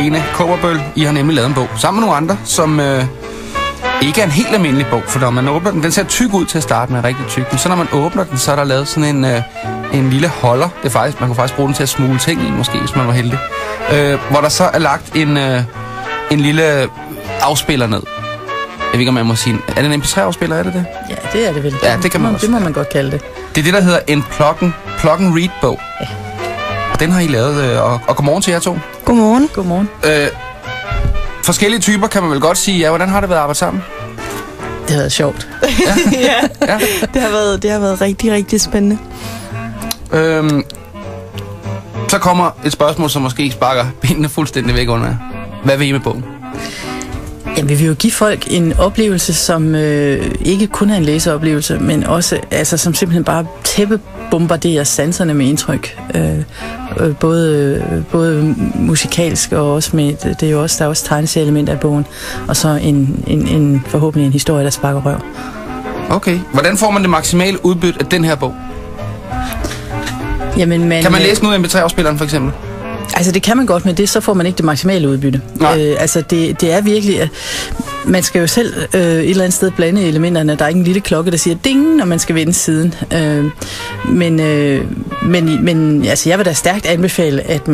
Lene Kåberbøl. I har nemlig lavet en bog sammen med nogle andre, som ikke er en helt almindelig bog, for når man åbner den ser tyk ud til at starte med, rigtig tyk. Men så når man åbner den, så er der lavet sådan en lille holder. Det er faktisk, man kunne faktisk bruge den til at smule ting i, måske, hvis man var heldig. Hvor der så er lagt en lille afspiller ned. Jeg ved ikke, om man må sige. Er det en MP3-afspiller, er det det? Ja, det er det vel. Ja, det kan man også. Det må man godt kalde det. Det er det, der hedder en plug-and-read-bog. Ja. Og den har I lavet, og godmorgen til jer to. Godmorgen. Godmorgen. Forskellige typer, kan man vel godt sige. Ja, hvordan har det været at arbejde sammen? Det har været sjovt. Ja. Det har været rigtig, rigtig spændende. Så kommer et spørgsmål, som måske sparker benene fuldstændig væk under jer. Hvad vil I med bogen? Jamen, vi vil jo give folk en oplevelse, som ikke kun er en læseoplevelse, men også, altså, som simpelthen bare tæppebombarderer sanserne med indtryk. Både musikalsk og også med, det er jo også, der er også tegneserieelementer af bogen, og så forhåbentlig en historie, der sparker røv. Okay. Hvordan får man det maksimale udbytte af den her bog? Jamen, kan man læse den ud af MP3-afspilleren for eksempel? Altså det kan man godt, men så får man ikke det maksimale udbytte. Altså det er virkelig, at man skal jo selv et eller andet sted blande elementerne. Der er ikke en lille klokke, der siger ding, når man skal vende siden. Men altså, jeg vil da stærkt anbefale, at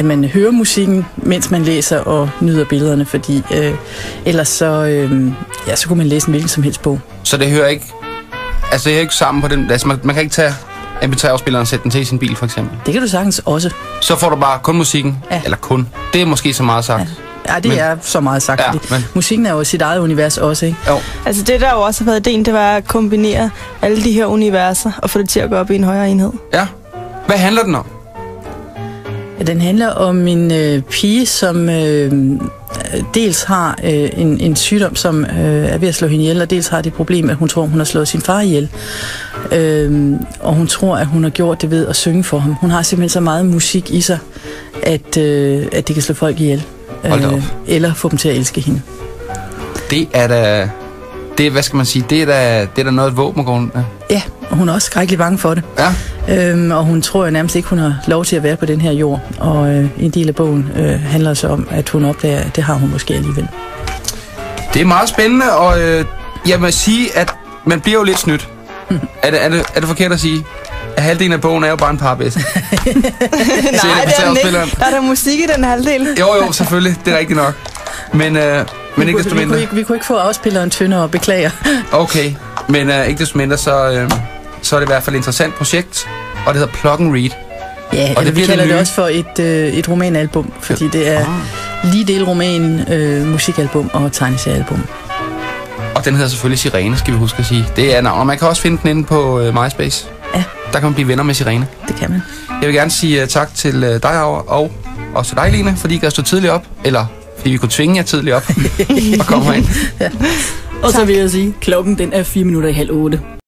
man hører musikken, mens man læser og nyder billederne, fordi ellers så kunne man læse en hvilken som helst bog. Så det hører ikke, altså det hører ikke sammen på den, altså man kan ikke tage MP3-afspilleren og sætte den til i sin bil, for eksempel? Det kan du sagtens også. Så får du bare kun musikken? Ja. Eller kun? Det er måske så meget sagt. Ja, det er så meget sagt. Ja, musikken er jo sit eget univers også, ikke? Jo. Altså det, der jo også har været ideen, det var at kombinere alle de her universer og få det til at gå op i en højere enhed. Ja. Hvad handler den om? Ja, den handler om en pige, som dels har en sygdom, som er ved at slå hende ihjel, og dels har det problem, at hun tror, hun har slået sin far ihjel. Og hun tror, at hun har gjort det ved at synge for ham. Hun har simpelthen så meget musik i sig, at det kan slå folk ihjel. Eller få dem til at elske hende. Det er da... hvad skal man sige? Det er da noget våben, går hun. Ja, og hun er også skrækkelig bange for det. Ja. Og hun tror jo nærmest ikke, hun har lov til at være på den her jord. Og en del af bogen handler så om, at hun opdager, at det har hun måske alligevel. Det er meget spændende, og jeg må sige, at man bliver jo lidt snydt. Er det forkert at sige? At halvdelen af bogen er jo bare en parbæs. Nej, det er ikke. Der er der musik i den halvdel. Jo, selvfølgelig. Det er rigtigt nok. Men ikke desto mindre. Vi kunne ikke få afspilleren tyndere og beklager. Okay, men ikke desto mindre, så er det i hvert fald et interessant projekt, og det hedder Plug and Read. Ja, og vi kalder det også for et romanalbum, fordi det er lige del roman, musikalbum og tegneseriealbum. Og den hedder selvfølgelig Sirene, skal vi huske at sige. Det er navn, og man kan også finde den inde på MySpace. Ja. Der kan man blive venner med Sirene. Det kan man. Jeg vil gerne sige tak til dig, Aura, og også til dig, Lene, fordi I kan stå tidligt op, eller fordi vi kunne tvinge jer tidligt op og komme herind. Ja. Og så vil jeg sige, klokken den er 7:04.